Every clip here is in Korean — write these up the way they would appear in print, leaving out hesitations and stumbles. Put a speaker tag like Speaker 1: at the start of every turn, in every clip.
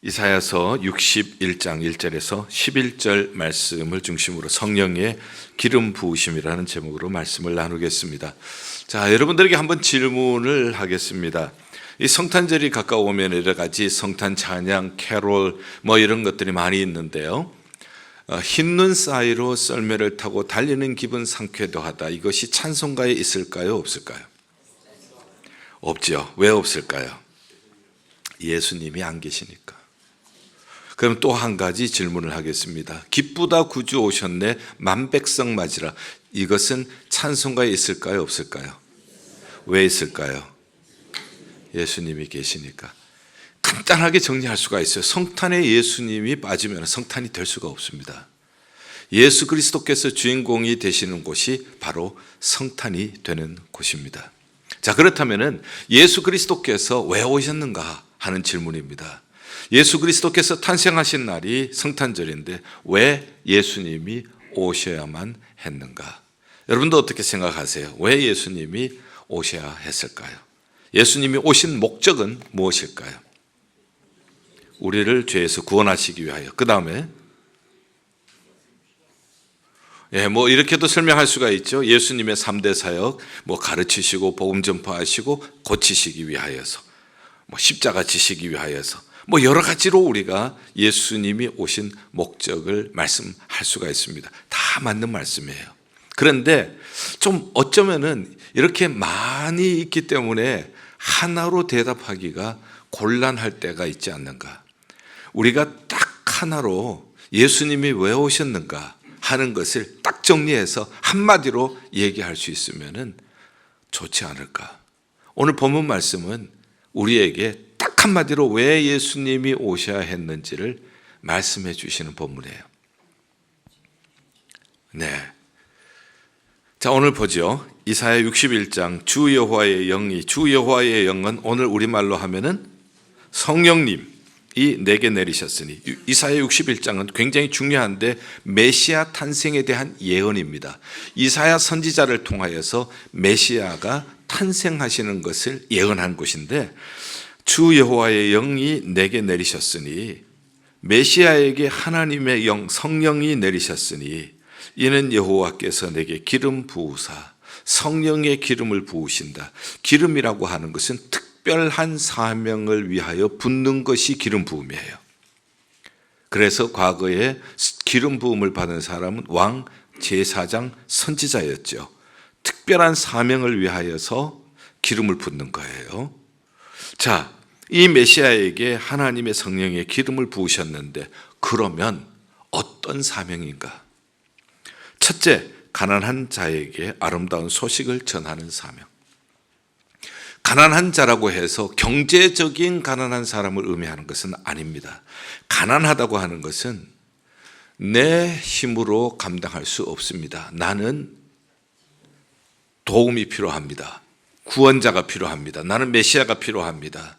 Speaker 1: 이사야서 61장 1절에서 11절 말씀을 중심으로 성령의 기름 부으심이라는 제목으로 말씀을 나누겠습니다. 자, 여러분들에게 한번 질문을 하겠습니다. 이 성탄절이 가까우면 여러 가지 성탄 찬양, 캐롤 이런 것들이 많이 있는데요. 흰눈 사이로 썰매를 타고 달리는 기분 상쾌도 하다. 이것이 찬송가에 있을까요? 없을까요? 없죠. 왜 없을까요? 예수님이 안 계시니까. 그럼 또 한 가지 질문을 하겠습니다. 기쁘다 구주 오셨네 만백성 맞으라. 이것은 찬송가에 있을까요? 없을까요? 왜 있을까요? 예수님이 계시니까. 간단하게 정리할 수가 있어요. 성탄에 예수님이 빠지면 성탄이 될 수가 없습니다. 예수 그리스도께서 주인공이 되시는 곳이 바로 성탄이 되는 곳입니다. 자, 그렇다면 예수 그리스도께서 왜 오셨는가 하는 질문입니다. 예수 그리스도께서 탄생하신 날이 성탄절인데 왜 예수님이 오셔야만 했는가? 여러분도 어떻게 생각하세요? 왜 예수님이 오셔야 했을까요? 예수님이 오신 목적은 무엇일까요? 우리를 죄에서 구원하시기 위하여. 그 다음에 이렇게도 설명할 수가 있죠. 예수님의 3대 사역, 가르치시고 복음 전파하시고 고치시기 위하여서, 십자가 지시기 위하여서, 여러 가지로 우리가 예수님이 오신 목적을 말씀할 수가 있습니다. 다 맞는 말씀이에요. 그런데 좀 어쩌면은 이렇게 많이 있기 때문에 하나로 대답하기가 곤란할 때가 있지 않는가. 우리가 딱 하나로 예수님이 왜 오셨는가 하는 것을 딱 정리해서 한마디로 얘기할 수 있으면 좋지 않을까. 오늘 본문 말씀은 우리에게 딱 한마디로 왜 예수님이 오셔야 했는지를 말씀해 주시는 본문이에요. 네. 자, 오늘 보죠. 이사야 61장 주 여호와의 영이, 주 여호와의 영은 오늘 우리말로 하면은 성령님이 내게 내리셨으니, 이사야 61장은 굉장히 중요한데 메시아 탄생에 대한 예언입니다. 이사야 선지자를 통하여서 메시아가 탄생하시는 것을 예언한 곳인데, 주 여호와의 영이 내게 내리셨으니, 메시아에게 하나님의 영 성령이 내리셨으니 이는 여호와께서 내게 기름 부으사, 성령의 기름을 부으신다. 기름이라고 하는 것은 특별한 사명을 위하여 붓는 것이 기름 부음이에요. 그래서 과거에 기름 부음을 받은 사람은 왕, 제사장, 선지자였죠. 특별한 사명을 위하여서 기름을 붓는 거예요. 자, 이 메시아에게 하나님의 성령의 기름을 부으셨는데 그러면 어떤 사명인가? 첫째, 가난한 자에게 아름다운 소식을 전하는 사명. 가난한 자라고 해서 경제적인 가난한 사람을 의미하는 것은 아닙니다. 가난하다고 하는 것은 내 힘으로 감당할 수 없습니다. 나는 도움이 필요합니다. 구원자가 필요합니다. 나는 메시아가 필요합니다.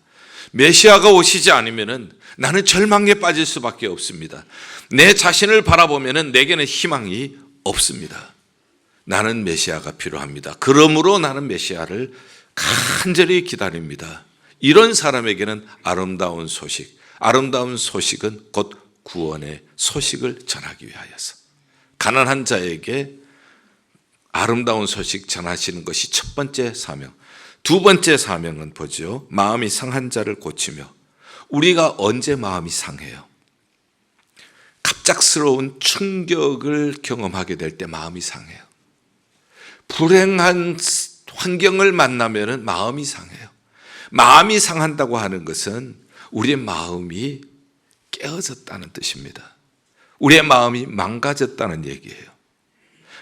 Speaker 1: 메시아가 오시지 않으면 나는 절망에 빠질 수밖에 없습니다. 내 자신을 바라보면 내게는 희망이 없습니다. 나는 메시아가 필요합니다. 그러므로 나는 메시아를 간절히 기다립니다. 이런 사람에게는 아름다운 소식은 곧 구원의 소식을 전하기 위하여서, 가난한 자에게 아름다운 소식 전하시는 것이 첫 번째 사명. 두 번째 사명은 보죠. 마음이 상한 자를 고치며. 우리가 언제 마음이 상해요? 갑작스러운 충격을 경험하게 될 때 마음이 상해요. 불행한 환경을 만나면 마음이 상해요. 마음이 상한다고 하는 것은 우리의 마음이 깨어졌다는 뜻입니다. 우리의 마음이 망가졌다는 얘기예요.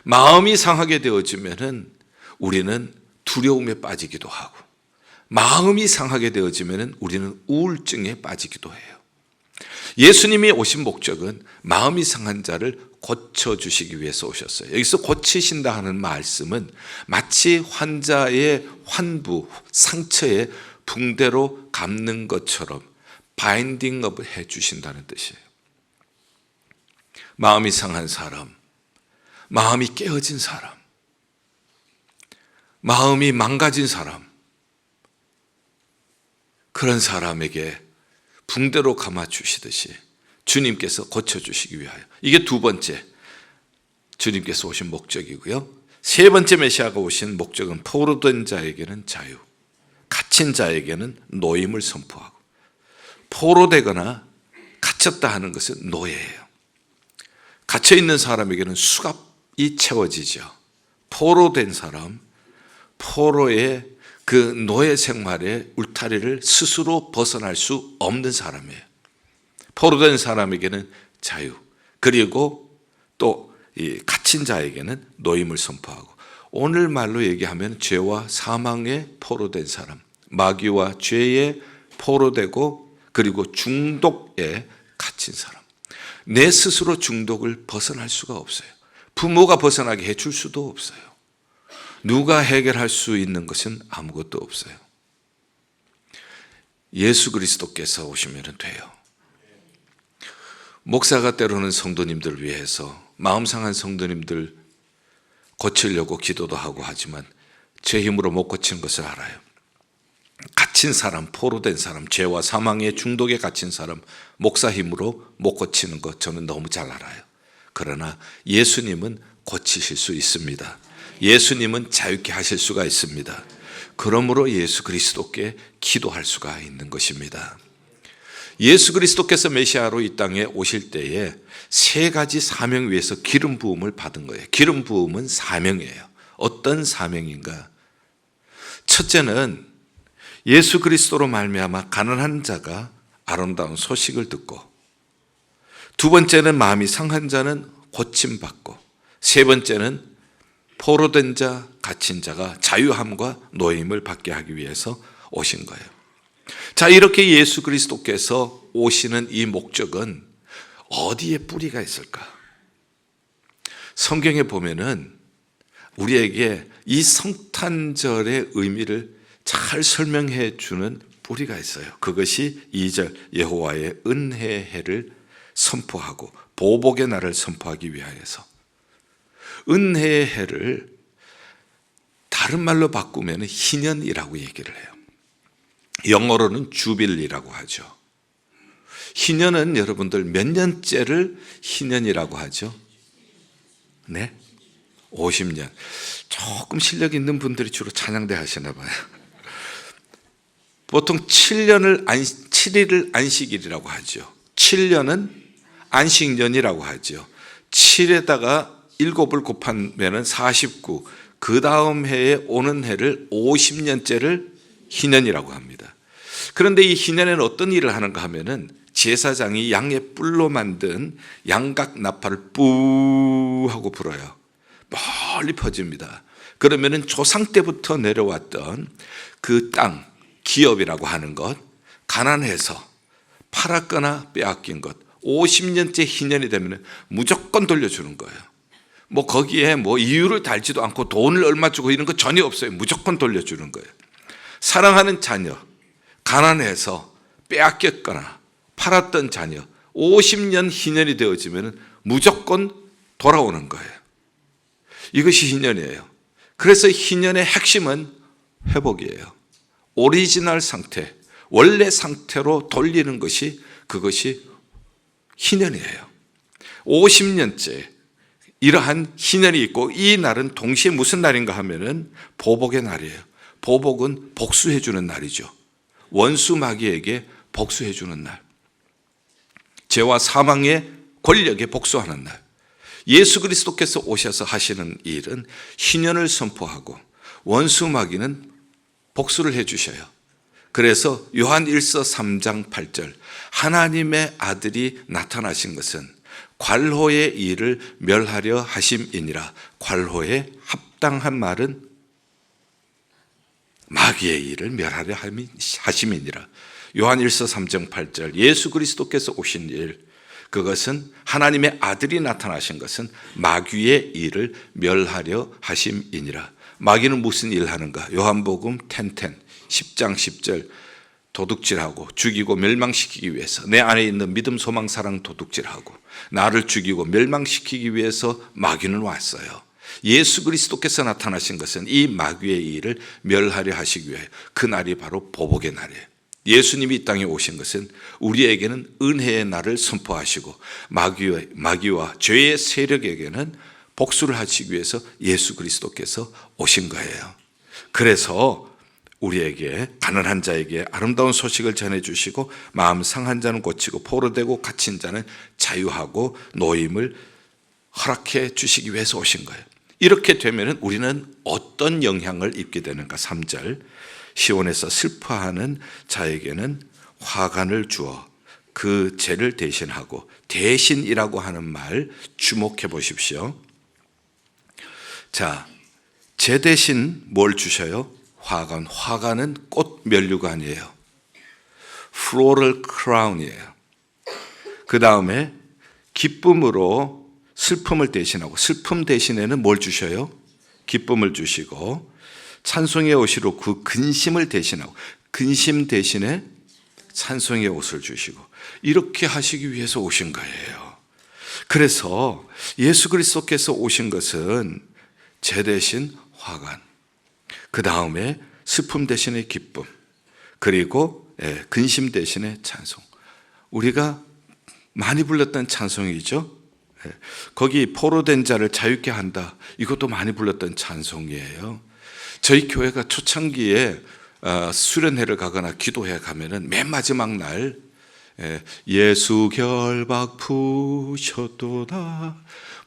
Speaker 1: 마음이 상하게 되어지면 우리는 두려움에 빠지기도 하고, 마음이 상하게 되어지면 우리는 우울증에 빠지기도 해요. 예수님이 오신 목적은 마음이 상한 자를 고쳐주시기 위해서 오셨어요. 여기서 고치신다 하는 말씀은 마치 환자의 환부, 상처에 붕대로 감는 것처럼 바인딩업을 해주신다는 뜻이에요. 마음이 상한 사람, 마음이 깨어진 사람, 마음이 망가진 사람, 그런 사람에게 붕대로 감아주시듯이 주님께서 고쳐주시기 위하여, 이게 두 번째 주님께서 오신 목적이고요. 세 번째 메시아가 오신 목적은 포로된 자에게는 자유, 갇힌 자에게는 노임을 선포하고, 포로되거나 갇혔다 하는 것은 노예예요. 갇혀있는 사람에게는 수갑이 채워지죠. 포로된 사람, 포로의 그 노예 생활의 울타리를 스스로 벗어날 수 없는 사람이에요. 포로된 사람에게는 자유, 그리고 또 이 갇힌 자에게는 노임을 선포하고, 오늘 말로 얘기하면 죄와 사망에 포로된 사람, 마귀와 죄에 포로되고 그리고 중독에 갇힌 사람, 내 스스로 중독을 벗어날 수가 없어요. 부모가 벗어나게 해줄 수도 없어요. 누가 해결할 수 있는 것은 아무것도 없어요. 예수 그리스도께서 오시면 돼요. 목사가 때로는 성도님들을 위해서, 마음 상한 성도님들 고치려고 기도도 하고 하지만 제 힘으로 못 고치는 것을 알아요. 갇힌 사람, 포로된 사람, 죄와 사망의 중독에 갇힌 사람, 목사 힘으로 못 고치는 것 저는 너무 잘 알아요. 그러나 예수님은 고치실 수 있습니다. 예수님은 자유케 하실 수가 있습니다. 그러므로 예수 그리스도께 기도할 수가 있는 것입니다. 예수 그리스도께서 메시아로 이 땅에 오실 때에 세 가지 사명 위에서 기름 부음을 받은 거예요. 기름 부음은 사명이에요. 어떤 사명인가? 첫째는 예수 그리스도로 말미암아 가난한 자가 아름다운 소식을 듣고, 두 번째는 마음이 상한 자는 고침받고, 세 번째는 포로된 자, 갇힌 자가 자유함과 노임을 받게 하기 위해서 오신 거예요. 자, 이렇게 예수 그리스도께서 오시는 이 목적은 어디에 뿌리가 있을까? 성경에 보면은 우리에게 이 성탄절의 의미를 잘 설명해 주는 뿌리가 있어요. 그것이 2절 여호와의 은혜의 해를 선포하고 보복의 날을 선포하기 위하여서, 은혜의 해를 다른 말로 바꾸면 희년이라고 얘기를 해요. 영어로는 주빌리라고 하죠. 희년은 여러분들 몇 년째를 희년이라고 하죠? 네? 50년. 조금 실력 있는 분들이 주로 찬양대 하시나 봐요. 보통 7일을 안식일이라고 하죠. 7년은 안식년이라고 하죠. 7에다가 7을 곱하면 49, 그 다음 해에 오는 해를 50년째를 희년이라고 합니다. 그런데 이 희년에는 어떤 일을 하는가 하면은 제사장이 양의 뿔로 만든 양각 나팔을 뿌 하고 불어요. 멀리 퍼집니다. 그러면은 조상 때부터 내려왔던 그 땅, 기업이라고 하는 것, 가난해서 팔았거나 빼앗긴 것, 50년째 희년이 되면 무조건 돌려주는 거예요. 뭐 거기에 뭐 이유를 달지도 않고 돈을 얼마 주고 이런 거 전혀 없어요. 무조건 돌려주는 거예요. 사랑하는 자녀, 가난해서 빼앗겼거나 팔았던 자녀, 50년 희년이 되어지면 무조건 돌아오는 거예요. 이것이 희년이에요. 그래서 희년의 핵심은 회복이에요. 오리지널 상태, 원래 상태로 돌리는 것이, 그것이 희년이에요. 50년째 이러한 희년이 있고, 이 날은 동시에 무슨 날인가 하면은 보복의 날이에요. 보복은 복수해 주는 날이죠. 원수 마귀에게 복수해 주는 날. 죄와 사망의 권력에 복수하는 날. 예수 그리스도께서 오셔서 하시는 일은 희년을 선포하고 원수 마귀는 복수를 해 주셔요. 그래서 요한 1서 3장 8절, 하나님의 아들이 나타나신 것은 관호의 일을 멸하려 하심이니라. 관호에 합당한 말은 마귀의 일을 멸하려 하심이니라. 요한 1서 3장 8절, 예수 그리스도께서 오신 일, 그것은 하나님의 아들이 나타나신 것은 마귀의 일을 멸하려 하심이니라. 마귀는 무슨 일을 하는가? 요한복음 10장 10절, 도둑질하고 죽이고 멸망시키기 위해서, 내 안에 있는 믿음, 소망, 사랑 도둑질하고 나를 죽이고 멸망시키기 위해서 마귀는 왔어요. 예수 그리스도께서 나타나신 것은 이 마귀의 일을 멸하려 하시기 위해, 그 날이 바로 보복의 날이에요. 예수님이 이 땅에 오신 것은 우리에게는 은혜의 날을 선포하시고 마귀와 죄의 세력에게는 복수를 하시기 위해서 예수 그리스도께서 오신 거예요. 그래서 우리에게 가난한 자에게 아름다운 소식을 전해주시고 마음 상한 자는 고치고 포로되고 갇힌 자는 자유하고 노임을 허락해 주시기 위해서 오신 거예요. 이렇게 되면 우리는 어떤 영향을 입게 되는가? 3절 시온에서 슬퍼하는 자에게는 화관을 주어 그 죄를 대신하고, 대신이라고 하는 말 주목해 보십시오. 자, 죄 대신 뭘 주셔요? 화관. 화관은 꽃 면류관이에요. 플로럴 크라운이에요. 그 다음에 기쁨으로 슬픔을 대신하고, 슬픔 대신에는 뭘 주셔요? 기쁨을 주시고, 찬송의 옷으로 그 근심을 대신하고, 근심 대신에 찬송의 옷을 주시고, 이렇게 하시기 위해서 오신 거예요. 그래서 예수 그리스도께서 오신 것은 죄 대신 화관, 그 다음에 슬픔 대신에 기쁨, 그리고 근심 대신에 찬송. 우리가 많이 불렀던 찬송이죠. 거기 포로된 자를 자유케 한다, 이것도 많이 불렀던 찬송이에요. 저희 교회가 초창기에 수련회를 가거나 기도회 가면은 맨 마지막 날 예수 결박 푸셨도다,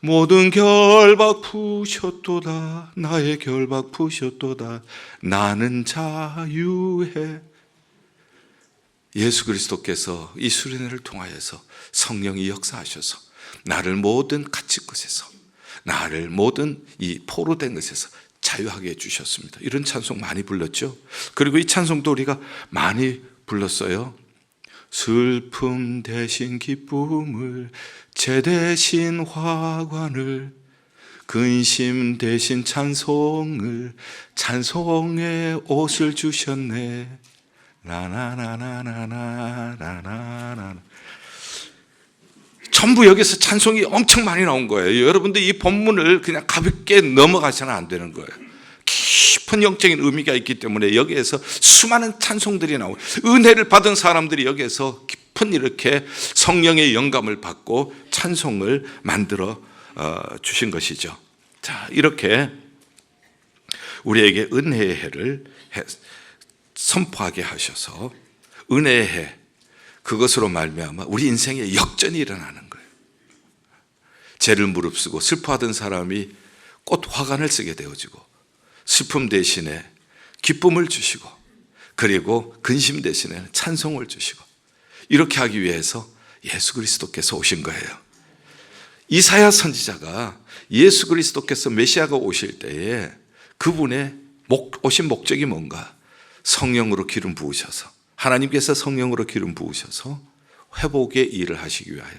Speaker 1: 모든 결박 푸셨도다, 나의 결박 푸셨도다, 나는 자유해. 예수 그리스도께서 이 수련회를 통하여서 성령이 역사하셔서 나를 모든 갇힌 것에서, 나를 모든 이 포로된 것에서 자유하게 해주셨습니다. 이런 찬송 많이 불렀죠. 그리고 이 찬송도 우리가 많이 불렀어요. 슬픔 대신 기쁨을, 죄 대신 화관을, 근심 대신 찬송을, 찬송의 옷을 주셨네. 나나나나나나나나나. 전부 여기서 찬송이 엄청 많이 나온 거예요. 여러분들 이 본문을 그냥 가볍게 넘어가서는 안 되는 거예요. 깊은 영적인 의미가 있기 때문에 여기에서 수많은 찬송들이 나오고, 은혜를 받은 사람들이 여기에서 깊은 이렇게 성령의 영감을 받고 찬송을 만들어 주신 것이죠. 자, 이렇게 우리에게 은혜의 해를 선포하게 하셔서 은혜의 해, 그것으로 말미암아 우리 인생에 역전이 일어나는 거예요. 죄를 무릅쓰고 슬퍼하던 사람이 꽃 화관을 쓰게 되어지고, 슬픔 대신에 기쁨을 주시고, 그리고 근심 대신에 찬송을 주시고, 이렇게 하기 위해서 예수 그리스도께서 오신 거예요. 이사야 선지자가 예수 그리스도께서 메시아가 오실 때에 그분의 오신 목적이 뭔가? 성령으로 기름 부으셔서, 하나님께서 성령으로 기름 부으셔서 회복의 일을 하시기 위하여.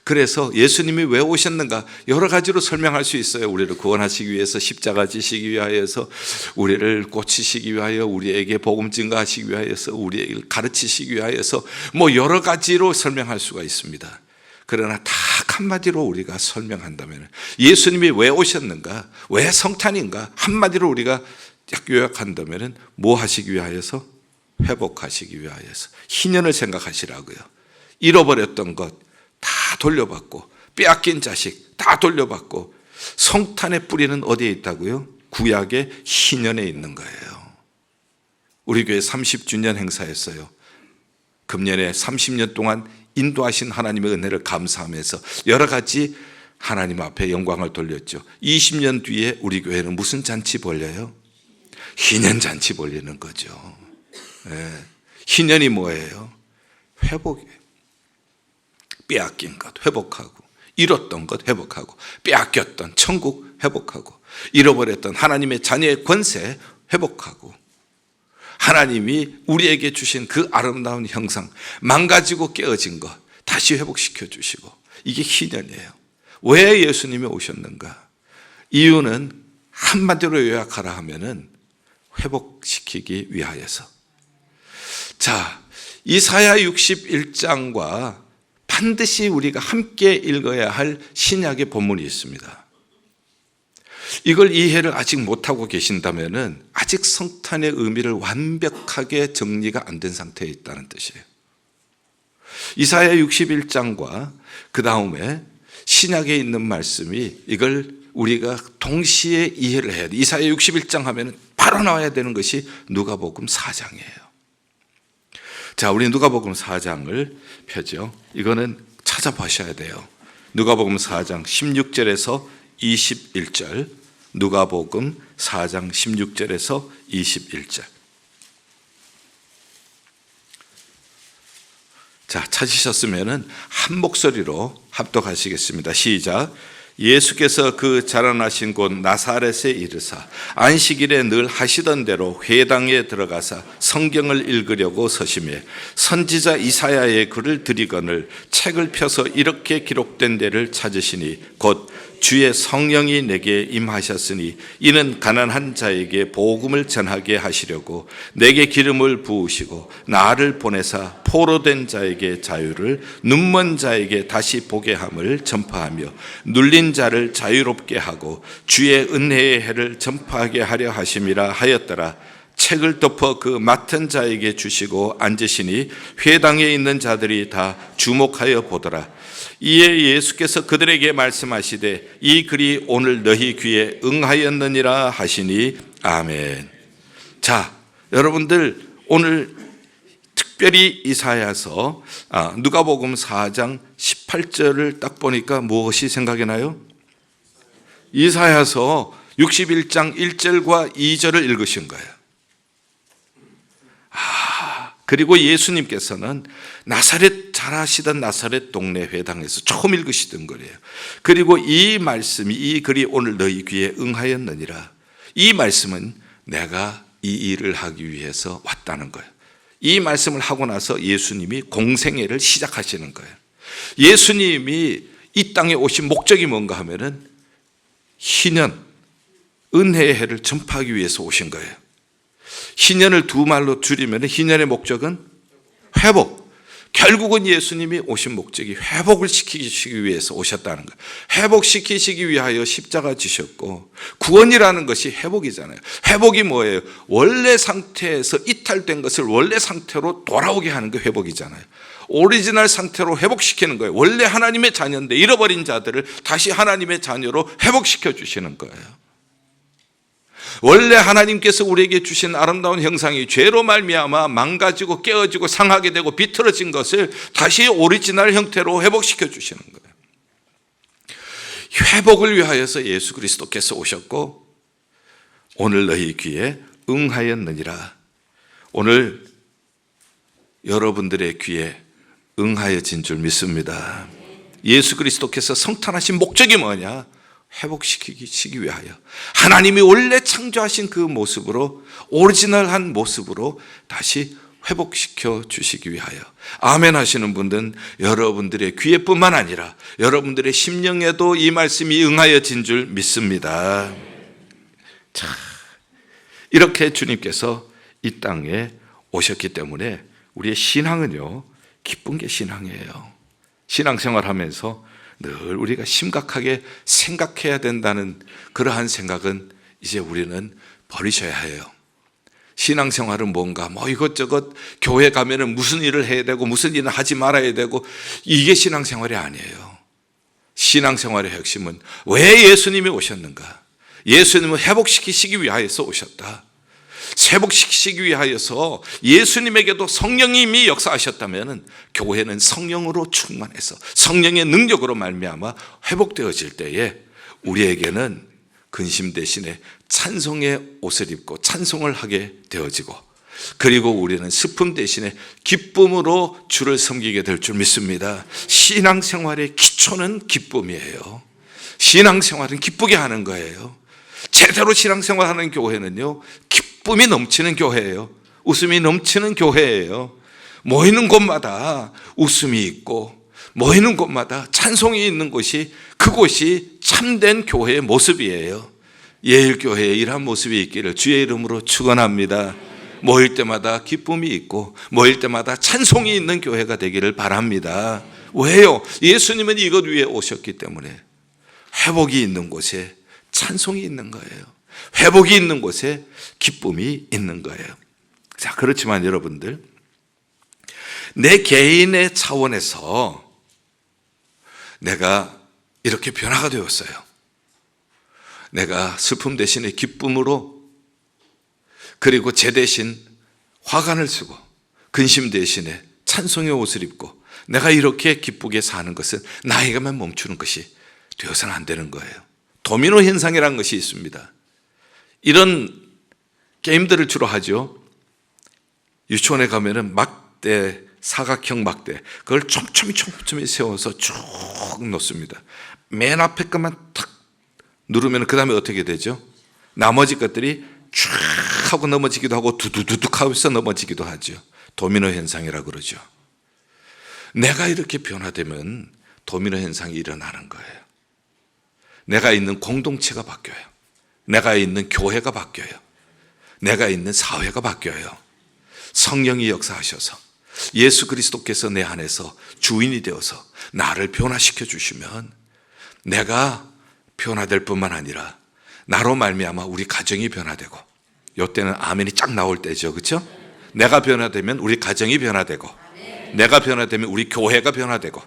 Speaker 1: 그래서 예수님이 왜 오셨는가? 여러 가지로 설명할 수 있어요. 우리를 구원하시기 위해서, 십자가 지시기 위하여서, 우리를 고치시기 위하여, 우리에게 복음 증거하시기 위하여서, 우리를 가르치시기 위하여서, 뭐 여러 가지로 설명할 수가 있습니다. 그러나 딱 한마디로 우리가 설명한다면, 예수님이 왜 오셨는가? 왜 성탄인가? 한마디로 우리가 딱 요약한다면 뭐 하시기 위하여서? 회복하시기 위하여서. 희년을 생각하시라고요. 잃어버렸던 것 다 돌려받고, 빼앗긴 자식 다 돌려받고, 성탄의 뿌리는 어디에 있다고요? 구약의 희년에 있는 거예요. 우리 교회 30주년 행사했어요. 금년에 30년 동안 인도하신 하나님의 은혜를 감사하면서 여러 가지 하나님 앞에 영광을 돌렸죠. 20년 뒤에 우리 교회는 무슨 잔치 벌려요? 희년 잔치 벌리는 거죠. 희년이 뭐예요? 회복이에요. 빼앗긴 것 회복하고, 잃었던 것 회복하고, 빼앗겼던 천국 회복하고, 잃어버렸던 하나님의 자녀의 권세 회복하고, 하나님이 우리에게 주신 그 아름다운 형상, 망가지고 깨어진 것 다시 회복시켜 주시고, 이게 희년이에요. 왜 예수님이 오셨는가? 이유는 한마디로 요약하라 하면은 회복시키기 위하여서. 자, 이사야 61장과 반드시 우리가 함께 읽어야 할 신약의 본문이 있습니다. 이걸 이해를 아직 못하고 계신다면 아직 성탄의 의미를 완벽하게 정리가 안 된 상태에 있다는 뜻이에요. 이사야 61장과 그 다음에 신약에 있는 말씀이 이걸 우리가 동시에 이해를 해야 돼. 이사야 61장 하면 바로 나와야 되는 것이 누가복음 4장이에요. 자, 우리 누가복음 4장을 펴죠. 이거는 찾아보셔야 돼요. 누가복음 4장 16절에서 21절, 누가복음 4장 16절에서 21절. 자, 찾으셨으면 한 목소리로 합독하시겠습니다. 시작. 예수께서 그 자라나신 곳 나사렛에 이르사 안식일에 늘 하시던 대로 회당에 들어가사 성경을 읽으려고 서심해 선지자 이사야의 글을 들이거늘 책을 펴서 이렇게 기록된 데를 찾으시니 곧 주의 성령이 내게 임하셨으니 이는 가난한 자에게 복음을 전하게 하시려고 내게 기름을 부으시고 나를 보내사 포로된 자에게 자유를, 눈먼 자에게 다시 보게 함을 전파하며 눌린 자를 자유롭게 하고 주의 은혜의 해를 전파하게 하려 하심이라 하였더라. 책을 덮어 그 맡은 자에게 주시고 앉으시니 회당에 있는 자들이 다 주목하여 보더라. 이에 예수께서 그들에게 말씀하시되 이 글이 오늘 너희 귀에 응하였느니라 하시니 아멘. 자, 여러분들 오늘 특별히 이사야서 누가복음 4장 18절을 딱 보니까 무엇이 생각이 나요? 이사야서 61장 1절과 2절을 읽으신 거예요. 그리고 예수님께서는 나사렛 잘하시던 나사렛 동네 회당에서 처음 읽으시던 거예요. 그리고 이 말씀이 이 글이 오늘 너희 귀에 응하였느니라. 이 말씀은 내가 이 일을 하기 위해서 왔다는 거예요. 이 말씀을 하고 나서 예수님이 공생애를 시작하시는 거예요. 예수님이 이 땅에 오신 목적이 뭔가 하면은 희년, 은혜의 해를 전파하기 위해서 오신 거예요. 희년을 두 말로 줄이면 희년의 목적은 회복. 결국은 예수님이 오신 목적이 회복을 시키기 위해서 오셨다는 거예요. 회복시키시기 위하여 십자가 지셨고, 구원이라는 것이 회복이잖아요. 회복이 뭐예요? 원래 상태에서 이탈된 것을 원래 상태로 돌아오게 하는 게 회복이잖아요. 오리지널 상태로 회복시키는 거예요. 원래 하나님의 자녀인데 잃어버린 자들을 다시 하나님의 자녀로 회복시켜 주시는 거예요. 원래 하나님께서 우리에게 주신 아름다운 형상이 죄로 말미암아 망가지고 깨어지고 상하게 되고 비틀어진 것을 다시 오리지널 형태로 회복시켜 주시는 거예요. 회복을 위하여서 예수 그리스도께서 오셨고 오늘 너희 귀에 응하였느니라. 오늘 여러분들의 귀에 응하여진 줄 믿습니다. 예수 그리스도께서 성탄하신 목적이 뭐냐? 회복시키기 위하여 하나님이 원래 창조하신 그 모습으로, 오리지널한 모습으로 다시 회복시켜 주시기 위하여. 아멘 하시는 분들은 여러분들의 귀에뿐만 아니라 여러분들의 심령에도 이 말씀이 응하여진 줄 믿습니다. 자, 이렇게 주님께서 이 땅에 오셨기 때문에 우리의 신앙은요, 기쁜 게 신앙이에요. 신앙생활하면서 늘 우리가 심각하게 생각해야 된다는 그러한 생각은 이제 우리는 버리셔야 해요. 신앙생활은 뭔가 이것저것 교회 가면은 무슨 일을 해야 되고 무슨 일을 하지 말아야 되고, 이게 신앙생활이 아니에요. 신앙생활의 핵심은 왜 예수님이 오셨는가? 예수님은 회복시키시기 위하여서 오셨다. 회복시키시기 위하여서 예수님에게도 성령이 이미 역사하셨다면 교회는 성령으로 충만해서 성령의 능력으로 말미암아 회복되어질 때에 우리에게는 근심 대신에 찬송의 옷을 입고 찬송을 하게 되어지고, 그리고 우리는 슬픔 대신에 기쁨으로 주를 섬기게 될 줄 믿습니다. 신앙생활의 기초는 기쁨이에요. 신앙생활은 기쁘게 하는 거예요. 제대로 신앙생활하는 교회는요, 기쁨이 넘치는 교회예요. 웃음이 넘치는 교회예요. 모이는 곳마다 웃음이 있고 모이는 곳마다 찬송이 있는 곳이, 그곳이 참된 교회의 모습이에요. 예일교회에 이러한 모습이 있기를 주의 이름으로 축원합니다. 모일 때마다 기쁨이 있고 모일 때마다 찬송이 있는 교회가 되기를 바랍니다. 왜요? 예수님은 이것 위에 오셨기 때문에 회복이 있는 곳에, 찬송이 있는 거예요. 회복이 있는 곳에 기쁨이 있는 거예요. 자, 그렇지만 여러분들, 내 개인의 차원에서 내가 이렇게 변화가 되었어요. 내가 슬픔 대신에 기쁨으로, 그리고 제 대신 화관을 쓰고 근심 대신에 찬송의 옷을 입고 내가 이렇게 기쁘게 사는 것은 나에게만 멈추는 것이 되어서는 안 되는 거예요. 도미노 현상이라는 것이 있습니다. 이런 게임들을 주로 하죠. 유치원에 가면은 막대, 사각형 막대, 그걸 촘촘히 세워서 쭉 놓습니다. 맨 앞에 것만 탁 누르면 그 다음에 어떻게 되죠? 나머지 것들이 쭉 하고 넘어지기도 하고 두두두둑 하면서 넘어지기도 하죠. 도미노 현상이라고 그러죠. 내가 이렇게 변화되면 도미노 현상이 일어나는 거예요. 내가 있는 공동체가 바뀌어요. 내가 있는 교회가 바뀌어요. 내가 있는 사회가 바뀌어요. 성령이 역사하셔서 예수 그리스도께서 내 안에서 주인이 되어서 나를 변화시켜 주시면 내가 변화될 뿐만 아니라 나로 말미암아 우리 가정이 변화되고, 이때는 아멘이 쫙 나올 때죠, 그렇죠? 내가 변화되면 우리 가정이 변화되고, 내가 변화되면 우리 교회가 변화되고,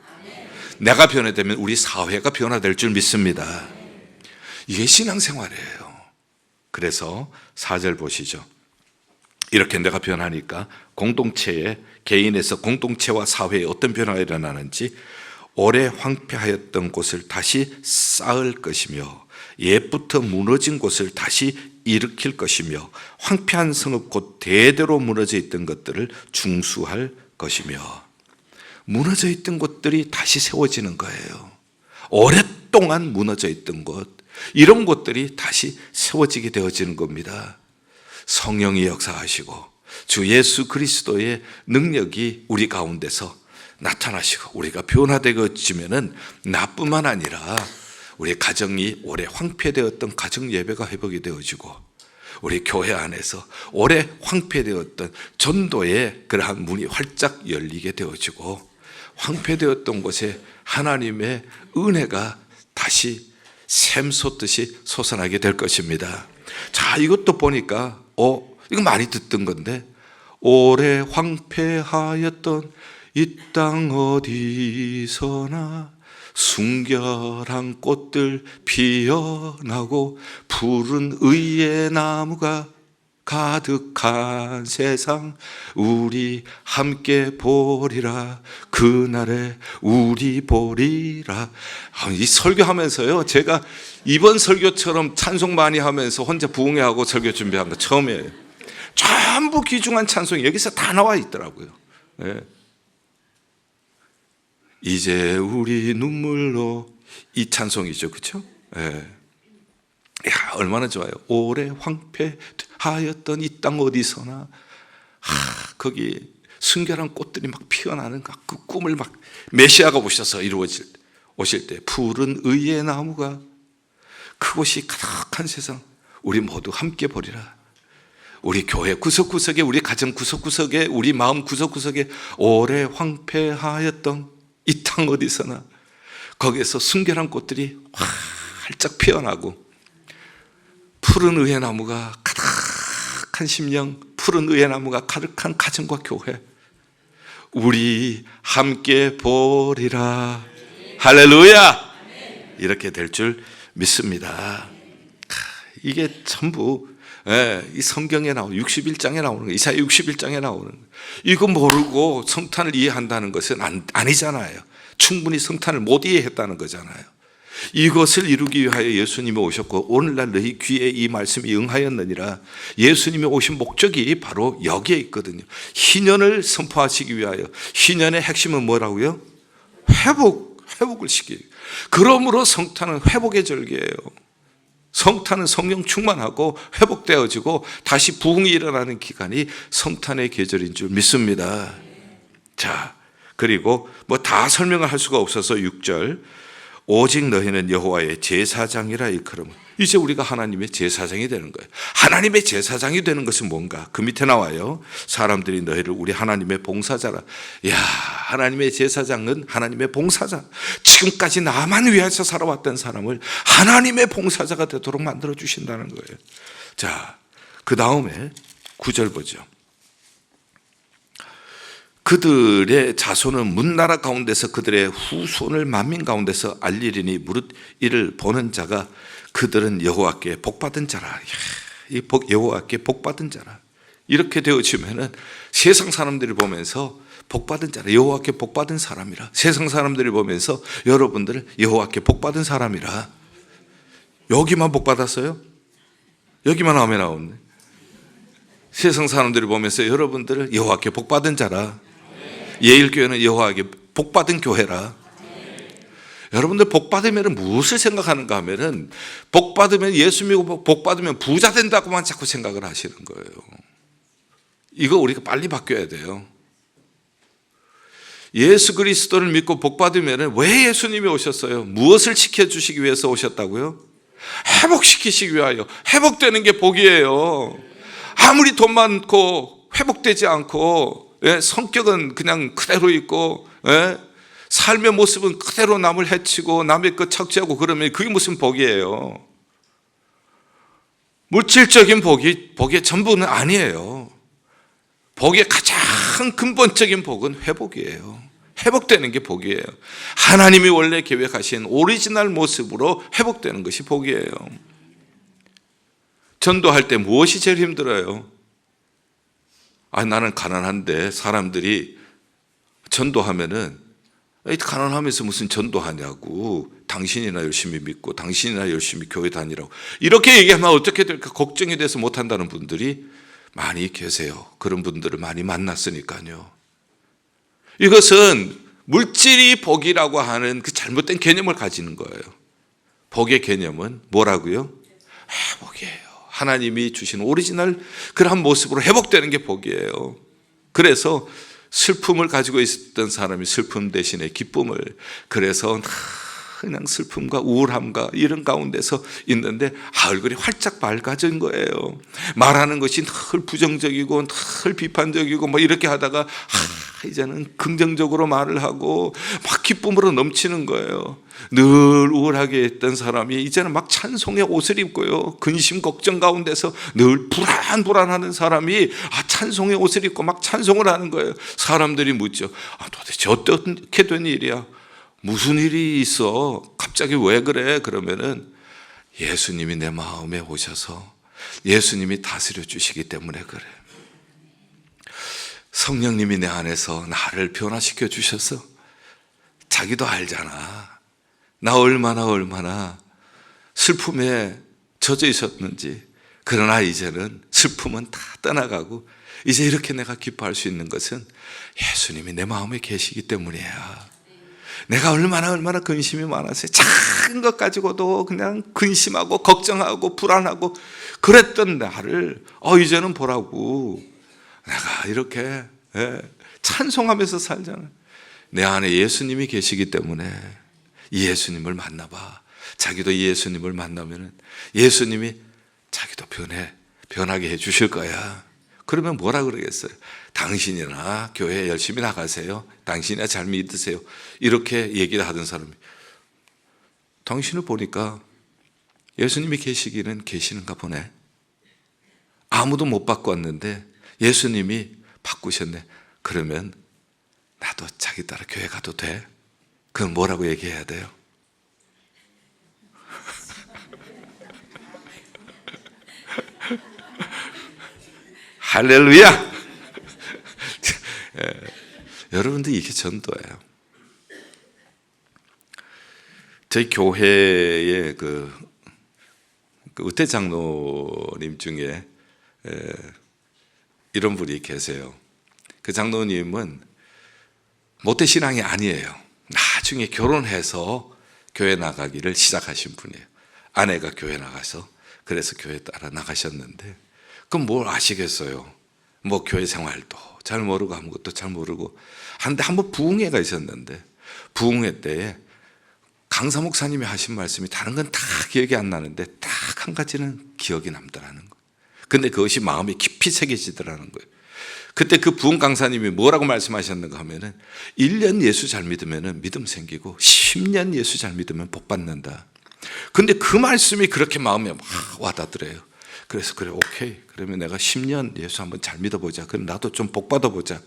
Speaker 1: 내가 변화되면 우리 사회가 변화될 줄 믿습니다. 이게 신앙생활이에요. 그래서 4절 보시죠. 이렇게 내가 변하니까 공동체에, 개인에서 공동체와 사회에 어떤 변화가 일어나는지, 오래 황폐하였던 곳을 다시 쌓을 것이며 옛부터 무너진 곳을 다시 일으킬 것이며 황폐한 성읍 곧 대대로 무너져 있던 것들을 중수할 것이며, 무너져 있던 곳들이 다시 세워지는 거예요. 오랫동안 무너져 있던 곳, 이런 곳들이 다시 세워지게 되어지는 겁니다. 성령이 역사하시고 주 예수 그리스도의 능력이 우리 가운데서 나타나시고 우리가 변화되어지면은 나뿐만 아니라 우리 가정이 오래 황폐되었던 가정 예배가 회복이 되어지고, 우리 교회 안에서 오래 황폐되었던 전도의 그러한 문이 활짝 열리게 되어지고, 황폐되었던 곳에 하나님의 은혜가 다시 샘솟듯이 솟아나게 될 것입니다. 자, 이것도 보니까 이거 많이 듣던 건데, 오래 황폐하였던 이 땅 어디서나 순결한 꽃들 피어나고 푸른 의의 나무가 가득한 세상 우리 함께 보리라, 그날에 우리 보리라. 이 설교하면서요, 제가 이번 설교처럼 찬송 많이 하면서 혼자 부흥회하고 설교 준비한 거 처음이에요. 전부 귀중한 찬송이 여기서 다 나와 있더라고요. 네. 이제 우리 눈물로, 이 찬송이죠, 그렇죠? 네. 야, 얼마나 좋아요. 오래 황폐하였던 이 땅 어디서나, 거기 순결한 꽃들이 막 피어나는 그 꿈을 막 메시아가 오셔서 오실 때 푸른 의의 나무가, 그곳이 가득한 세상 우리 모두 함께 보리라. 우리 교회 구석구석에, 우리 가정 구석구석에, 우리 마음 구석구석에 오래 황폐하였던 이 땅 어디서나 거기에서 순결한 꽃들이 활짝 피어나고 푸른 의의 나무가 가득한 심령, 푸른 의의 나무가 가득한 가정과 교회, 우리 함께 보리라. 할렐루야! 이렇게 될 줄 믿습니다. 이게 전부 이 성경에 나오는 61장에 나오는 거, 이사야 61장에 나오는 거. 이거 모르고 성탄을 이해한다는 것은 아니잖아요. 충분히 성탄을 못 이해했다는 거잖아요. 이것을 이루기 위하여 예수님이 오셨고 오늘날 너희 귀에 이 말씀이 응하였느니라. 예수님이 오신 목적이 바로 여기에 있거든요. 희년을 선포하시기 위하여. 희년의 핵심은 뭐라고요? 회복을 시키기. 그러므로 성탄은 회복의 절기예요. 성탄은 성령 충만하고 회복되어지고 다시 부흥이 일어나는 기간이 성탄의 계절인 줄 믿습니다. 자, 그리고 뭐 다 설명을 할 수가 없어서 6절, 오직 너희는 여호와의 제사장이라 일컬음은. 이제 우리가 하나님의 제사장이 되는 거예요. 하나님의 제사장이 되는 것은 뭔가? 그 밑에 나와요. 사람들이 너희를 우리 하나님의 봉사자라. 야, 하나님의 제사장은 하나님의 봉사자. 지금까지 나만 위해서 살아왔던 사람을 하나님의 봉사자가 되도록 만들어 주신다는 거예요. 자, 그 다음에 9절 보죠. 그들의 자손은 문나라 가운데서 그들의 후손을 만민 가운데서 알리리니 무릇 이를 보는 자가 그들은 여호와께 복받은 자라. 이 여호와께 복받은 자라. 이렇게 되어지면은 세상 사람들이 보면서 복받은 자라, 여호와께 복받은 사람이라. 세상 사람들이 보면서 여러분들을 여호와께 복받은 사람이라. 여기만 복받았어요? 여기만 아멘 나오네. 세상 사람들이 보면서 여러분들을 여호와께 복받은 자라. 예일교회는 여호와에게 복받은 교회라. 여러분들 복받으면 무엇을 생각하는가 하면은 복받으면 예수 믿고 복받으면 부자 된다고만 자꾸 생각을 하시는 거예요. 이거 우리가 빨리 바뀌어야 돼요. 예수 그리스도를 믿고 복받으면 왜 예수님이 오셨어요? 무엇을 지켜주시기 위해서 오셨다고요? 회복시키시기 위하여. 회복되는 게 복이에요. 아무리 돈 많고 회복되지 않고 성격은 그냥 그대로 있고 삶의 모습은 그대로 남을 해치고 남의 것 착취하고 그러면 그게 무슨 복이에요? 물질적인 복이 전부는 아니에요. 복의 가장 근본적인 복은 회복이에요. 회복되는 게 복이에요. 하나님이 원래 계획하신 오리지널 모습으로 회복되는 것이 복이에요. 전도할 때 무엇이 제일 힘들어요? 나는 가난한데 사람들이 전도하면은 가난하면서 무슨 전도하냐고, 당신이나 열심히 믿고 당신이나 열심히 교회 다니라고 이렇게 얘기하면 어떻게 될까 걱정이 돼서 못한다는 분들이 많이 계세요. 그런 분들을 많이 만났으니까요. 이것은 물질이 복이라고 하는 그 잘못된 개념을 가지는 거예요. 복의 개념은 뭐라고요? 회복이에요. 하나님이 주신 오리지널 그러한 모습으로 회복되는 게 복이에요. 그래서 슬픔을 가지고 있었던 사람이 슬픔 대신에 기쁨을, 그래서 그냥 슬픔과 우울함과 이런 가운데서 있는데 얼굴이 활짝 밝아진 거예요. 말하는 것이 늘 부정적이고 늘 비판적이고 뭐 이렇게 하다가 이제는 긍정적으로 말을 하고 막 기쁨으로 넘치는 거예요. 늘 우울하게 했던 사람이 이제는 막 찬송의 옷을 입고요, 근심 걱정 가운데서 늘 불안하는 사람이 찬송의 옷을 입고 막 찬송을 하는 거예요. 사람들이 묻죠. 도대체 어떻게 된 일이야? 무슨 일이 있어? 갑자기 왜 그래? 그러면은 예수님이 내 마음에 오셔서 예수님이 다스려 주시기 때문에 그래. 성령님이 내 안에서 나를 변화시켜 주셔서, 자기도 알잖아. 나 얼마나 슬픔에 젖어 있었는지. 그러나 이제는 슬픔은 다 떠나가고 이제 이렇게 내가 기뻐할 수 있는 것은 예수님이 내 마음에 계시기 때문이야. 내가 얼마나 근심이 많았어요. 작은 것 가지고도 그냥 근심하고 걱정하고 불안하고 그랬던 나를 이제는 보라고 내가 이렇게 찬송하면서 살잖아요. 내 안에 예수님이 계시기 때문에 이 예수님을 만나봐. 자기도 이 예수님을 만나면 예수님이 자기도 변하게 해주실 거야. 그러면 뭐라 그러겠어요? 당신이나 교회 열심히 나가세요. 당신이나 잘 믿으세요. 이렇게 얘기를 하던 사람이, 당신을 보니까 예수님이 계시기는 계시는가 보네. 아무도 못 바꿨는데 예수님이 바꾸셨네. 그러면 나도 자기 따라 교회 가도 돼? 그럼 뭐라고 얘기해야 돼요? 할렐루야! 여러분들 이게 전도예요. 저희 교회의 그 의태 장로님 중에 이런 분이 계세요. 그 장로님은 모태신앙이 아니에요. 나중에 결혼해서 교회 나가기를 시작하신 분이에요. 아내가 교회 나가서, 그래서 교회 따라 나가셨는데, 그럼 뭘 아시겠어요? 뭐 교회 생활도 잘 모르고 아무것도 잘 모르고 한데, 한번 부흥회가 있었는데 부흥회 때에 강사 목사님이 하신 말씀이 다른 건 다 기억이 안 나는데 딱 한 가지는 기억이 남더라는 거예요. 근데 그것이 마음에 깊이 새겨지더라는 거예요. 그때 그 부흥 강사님이 뭐라고 말씀하셨는가 하면은 1년 예수 잘 믿으면 믿음 생기고 10년 예수 잘 믿으면 복 받는다. 근데 그 말씀이 그렇게 마음에 막 와닿더래요. 그래서 그래, 오케이, 그러면 내가 10년 예수 한번 잘 믿어보자. 그럼 나도 좀 복 받아보자.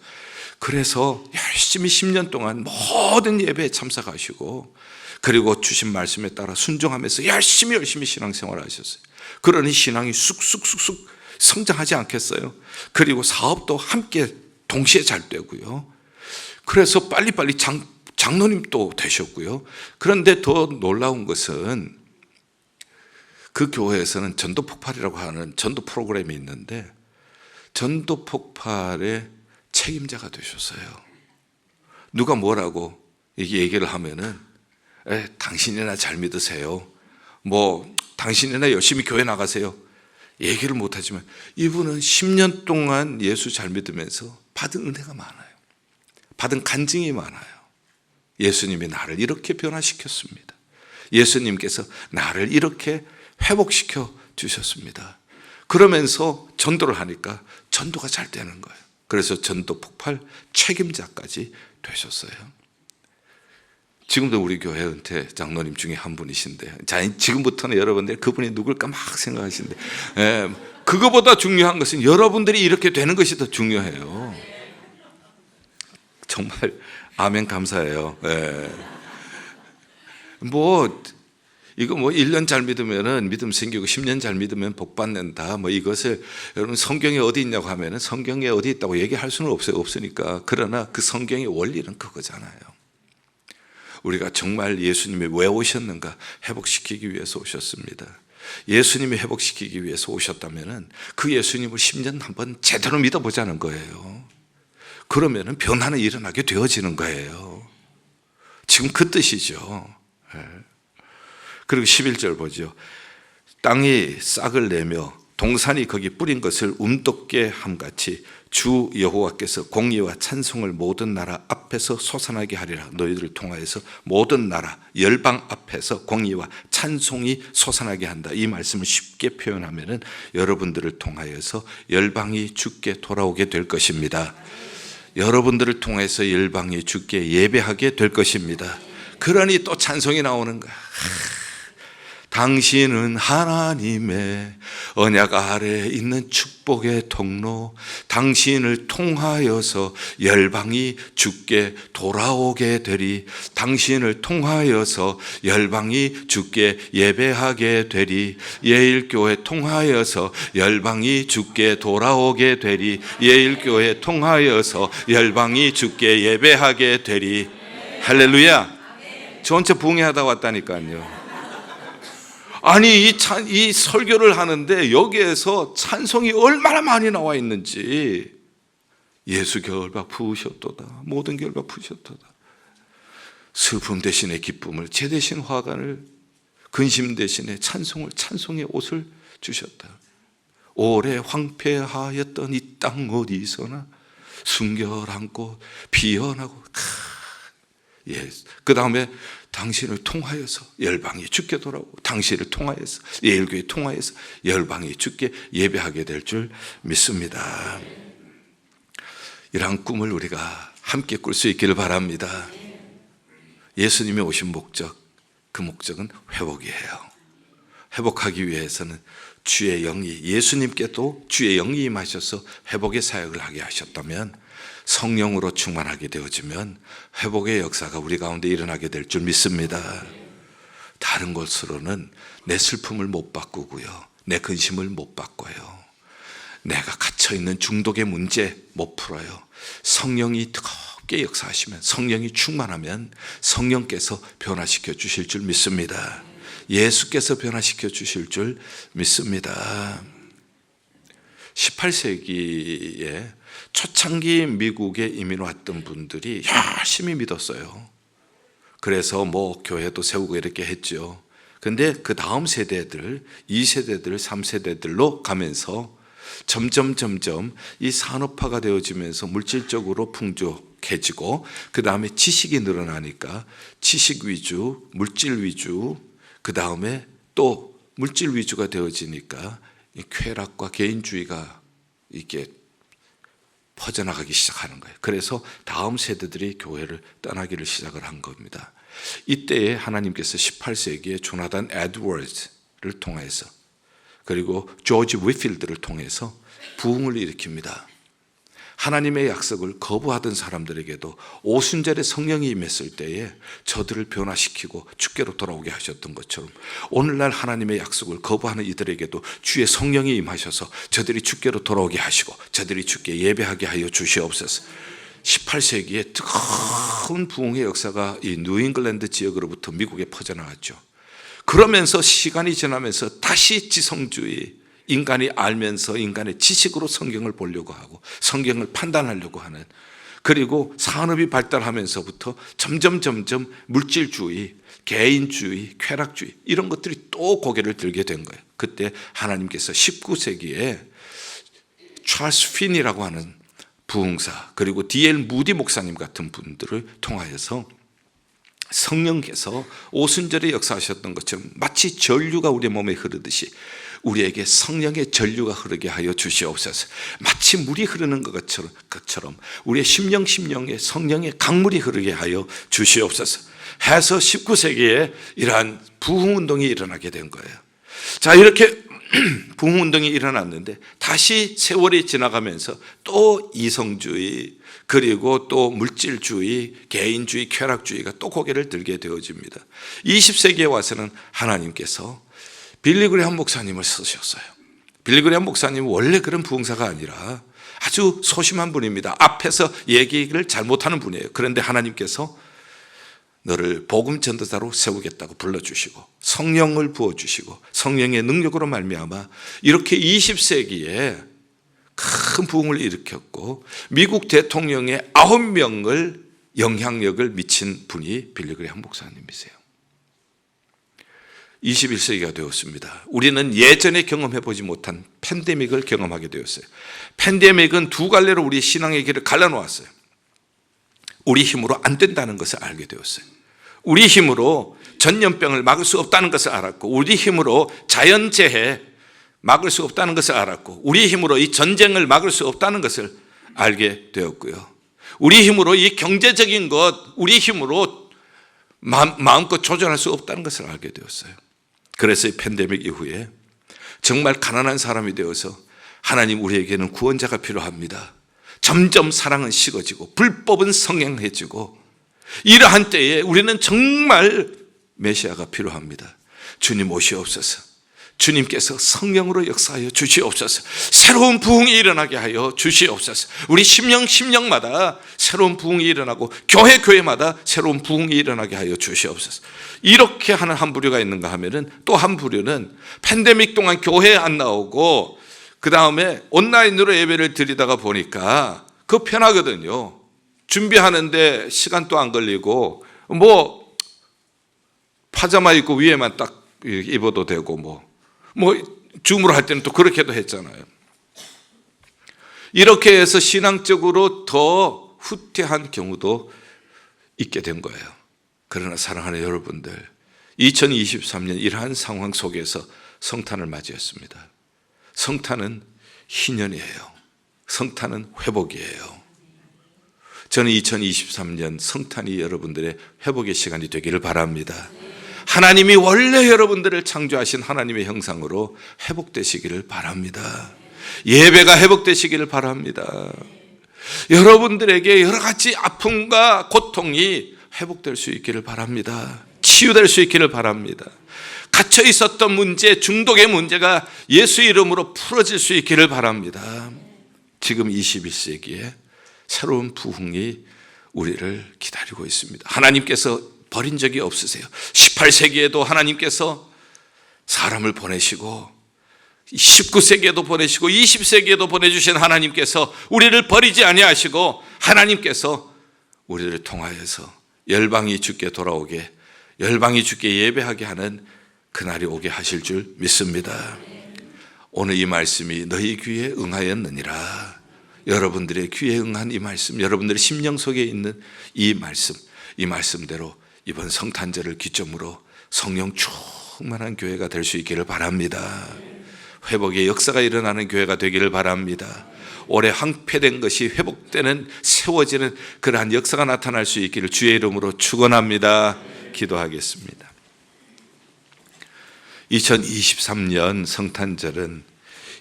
Speaker 1: 그래서 열심히 10년 동안 모든 예배에 참석하시고, 그리고 주신 말씀에 따라 순종하면서 열심히 신앙생활을 하셨어요. 그러니 신앙이 쑥쑥 성장하지 않겠어요? 그리고 사업도 함께 동시에 잘 되고요. 그래서 빨리빨리 장로님도 되셨고요. 그런데 더 놀라운 것은 그 교회에서는 전도 폭발이라고 하는 전도 프로그램이 있는데 전도 폭발의 책임자가 되셨어요. 누가 뭐라고 얘기를 하면은 당신이나 잘 믿으세요. 당신이나 열심히 교회 나가세요. 얘기를 못하지만 이분은 10년 동안 예수 잘 믿으면서 받은 은혜가 많아요. 받은 간증이 많아요. 예수님이 나를 이렇게 변화시켰습니다. 예수님께서 나를 이렇게 회복시켜 주셨습니다. 그러면서 전도를 하니까 전도가 잘 되는 거예요. 그래서 전도 폭발 책임자까지 되셨어요. 지금도 우리 교회 은퇴 장로님 중에 한 분이신데, 지금부터는 여러분들이 그분이 누굴까 막 생각하시는데, 그거보다 중요한 것은 여러분들이 이렇게 되는 것이 더 중요해요. 정말 아멘, 감사해요. 이거 1년 잘 믿으면 믿음 생기고 10년 잘 믿으면 복 받는다. 이것을 여러분 성경에 어디 있냐고 하면은 성경에 어디 있다고 얘기할 수는 없으니까. 그러나 그 성경의 원리는 그거잖아요. 우리가 정말 예수님이 왜 오셨는가? 회복시키기 위해서 오셨습니다. 예수님이 회복시키기 위해서 오셨다면은 그 예수님을 10년 한번 제대로 믿어보자는 거예요. 그러면은 변화는 일어나게 되어지는 거예요. 지금 그 뜻이죠. 그리고 11절 보죠. 땅이 싹을 내며 동산이 거기 뿌린 것을 움돋게 함같이 주 여호와께서 공의와 찬송을 모든 나라 앞에서 솟아나게 하리라. 너희들을 통하여서 모든 나라 열방 앞에서 공의와 찬송이 솟아나게 한다. 이 말씀을 쉽게 표현하면은 여러분들을 통하여서 열방이 주께 돌아오게 될 것입니다. 여러분들을 통해서 열방이 주께 예배하게 될 것입니다. 그러니 또 찬송이 나오는 거야. 당신은 하나님의 언약 아래 있는 축복의 통로, 당신을 통하여서 열방이 주께 돌아오게 되리. 당신을 통하여서 열방이 주께 예배하게 되리. 예일교회 통하여서 열방이 주께 돌아오게 되리. 예일교회 통하여서 열방이 주께 예배하게 되리. 할렐루야. 저 혼자 부흥회하다 왔다니까요. 아니 이 설교를 하는데 여기에서 찬송이 얼마나 많이 나와 있는지. 예수 결박 부으셨도다. 모든 결박 부으셨도다. 슬픔 대신에 기쁨을, 죄 대신 화관을, 근심 대신에 찬송의 옷을 주셨다. 오래 황폐하였던 이 땅 어디서나 순결한 꽃 피어나고. 그 다음에 당신을 통하여서 열방이 주께 돌아오고, 당신을 통하여서 예일교회 통하여서 열방이 주께 예배하게 될 줄 믿습니다. 이러한 꿈을 우리가 함께 꿀 수 있기를 바랍니다. 예수님이 오신 목적, 그 목적은 회복이에요. 회복하기 위해서는 주의 영이, 예수님께도 주의 영이 임하셔서 회복의 사역을 하게 하셨다면, 성령으로 충만하게 되어지면 회복의 역사가 우리 가운데 일어나게 될 줄 믿습니다. 다른 것으로는 내 슬픔을 못 바꾸고요, 내 근심을 못 바꿔요, 내가 갇혀있는 중독의 문제 못 풀어요. 성령이 뜨겁게 역사하시면, 성령이 충만하면 성령께서 변화시켜 주실 줄 믿습니다. 예수께서 변화시켜 주실 줄 믿습니다. 18세기에 초창기 미국에 이민 왔던 분들이 열심히 믿었어요. 그래서 교회도 세우고 이렇게 했죠. 근데 그 다음 세대들, 2세대들, 3세대들로 가면서 점점 이 산업화가 되어지면서 물질적으로 풍족해지고 그 다음에 지식이 늘어나니까 지식 위주, 물질 위주, 그 다음에 또 물질 위주가 되어지니까 이 쾌락과 개인주의가 이렇게 퍼져나가기 시작하는 거예요. 그래서 다음 세대들이 교회를 떠나기를 시작을 한 겁니다. 이때에 하나님께서 18세기에 조나단 에드워즈를 통해서 그리고 조지 위필드를 통해서 부흥을 일으킵니다. 하나님의 약속을 거부하던 사람들에게도 오순절에 성령이 임했을 때에 저들을 변화시키고 주께로 돌아오게 하셨던 것처럼 오늘날 하나님의 약속을 거부하는 이들에게도 주의 성령이 임하셔서 저들이 주께로 돌아오게 하시고 저들이 주께 예배하게 하여 주시옵소서. 18세기에 뜨거운 부흥의 역사가 이 뉴잉글랜드 지역으로부터 미국에 퍼져나갔죠. 그러면서 시간이 지나면서 다시 지성주의, 인간이 알면서 인간의 지식으로 성경을 보려고 하고 성경을 판단하려고 하는, 그리고 산업이 발달하면서부터 점점 물질주의, 개인주의, 쾌락주의 이런 것들이 또 고개를 들게 된 거예요. 그때 하나님께서 19세기에 찰스 핀이라고 하는 부흥사 그리고 D.L. 무디 목사님 같은 분들을 통하여서 성령께서 오순절에 역사하셨던 것처럼 마치 전류가 우리 몸에 흐르듯이 우리에게 성령의 전류가 흐르게 하여 주시옵소서. 마치 물이 흐르는 것처럼 우리의 심령에 성령의 강물이 흐르게 하여 주시옵소서 해서 19세기에 이러한 부흥운동이 일어나게 된 거예요. 자, 이렇게 부흥운동이 일어났는데 다시 세월이 지나가면서 또 이성주의 그리고 또 물질주의, 개인주의, 쾌락주의가 또 고개를 들게 되어집니다. 20세기에 와서는 하나님께서 빌리 그레이엄 목사님을 쓰셨어요. 빌리 그레이엄 목사님은 원래 그런 부흥사가 아니라 아주 소심한 분입니다. 앞에서 얘기를 잘못하는 분이에요. 그런데 하나님께서 너를 복음 전도자로 세우겠다고 불러주시고 성령을 부어주시고 성령의 능력으로 말미암아 이렇게 20세기에 큰 부흥을 일으켰고 미국 대통령의 9명을 영향력을 미친 분이 빌리 그레이엄 목사님이세요. 21세기가 되었습니다. 우리는 예전에 경험해보지 못한 팬데믹을 경험하게 되었어요. 팬데믹은 두 갈래로 우리 신앙의 길을 갈라놓았어요. 우리 힘으로 안 된다는 것을 알게 되었어요. 우리 힘으로 전염병을 막을 수 없다는 것을 알았고 우리 힘으로 자연재해 막을 수 없다는 것을 알았고 우리 힘으로 이 전쟁을 막을 수 없다는 것을 알게 되었고요. 우리 힘으로 이 경제적인 것, 우리 힘으로 마음껏 조절할 수 없다는 것을 알게 되었어요. 그래서 이 팬데믹 이후에 정말 가난한 사람이 되어서 하나님 우리에게는 구원자가 필요합니다. 점점 사랑은 식어지고 불법은 성행해지고 이러한 때에 우리는 정말 메시아가 필요합니다. 주님 오시옵소서. 주님께서 성령으로 역사하여 주시옵소서. 새로운 부흥이 일어나게 하여 주시옵소서. 우리 심령마다 새로운 부흥이 일어나고 교회마다 새로운 부흥이 일어나게 하여 주시옵소서. 이렇게 하는 한 부류가 있는가 하면은 또 한 부류는 팬데믹 동안 교회에 안 나오고 그 다음에 온라인으로 예배를 드리다가 보니까 그거 편하거든요. 준비하는데 시간도 안 걸리고 뭐 파자마 입고 위에만 딱 입어도 되고 뭐 줌으로 할 때는 또 그렇게도 했잖아요. 이렇게 해서 신앙적으로 더 후퇴한 경우도 있게 된 거예요. 그러나 사랑하는 여러분들, 2023년 이러한 상황 속에서 성탄을 맞이했습니다. 성탄은 희년이에요. 성탄은 회복이에요. 저는 2023년 성탄이 여러분들의 회복의 시간이 되기를 바랍니다. 하나님이 원래 여러분들을 창조하신 하나님의 형상으로 회복되시기를 바랍니다. 예배가 회복되시기를 바랍니다. 여러분들에게 여러 가지 아픔과 고통이 회복될 수 있기를 바랍니다. 치유될 수 있기를 바랍니다. 갇혀 있었던 문제, 중독의 문제가 예수 이름으로 풀어질 수 있기를 바랍니다. 지금 21세기에 새로운 부흥이 우리를 기다리고 있습니다. 하나님께서 버린 적이 없으세요. 18세기에도 하나님께서 사람을 보내시고 19세기에도 보내시고 20세기에도 보내주신 하나님께서 우리를 버리지 아니하시고 하나님께서 우리를 통하여서 열방이 주께 돌아오게, 열방이 주께 예배하게 하는 그날이 오게 하실 줄 믿습니다. 오늘 이 말씀이 너희 귀에 응하였느니라. 여러분들의 귀에 응한 이 말씀, 여러분들의 심령 속에 있는 이 말씀대로 이번 성탄절을 기점으로 성령 충만한 교회가 될 수 있기를 바랍니다. 회복의 역사가 일어나는 교회가 되기를 바랍니다. 올해 황폐된 것이 회복되는, 세워지는 그러한 역사가 나타날 수 있기를 주의 이름으로 축원합니다. 기도하겠습니다. 2023년 성탄절은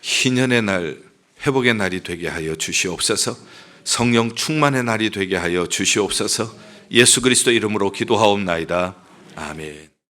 Speaker 1: 희년의 날, 회복의 날이 되게 하여 주시옵소서. 성령 충만의 날이 되게 하여 주시옵소서. 예수 그리스도 이름으로 기도하옵나이다. 아멘.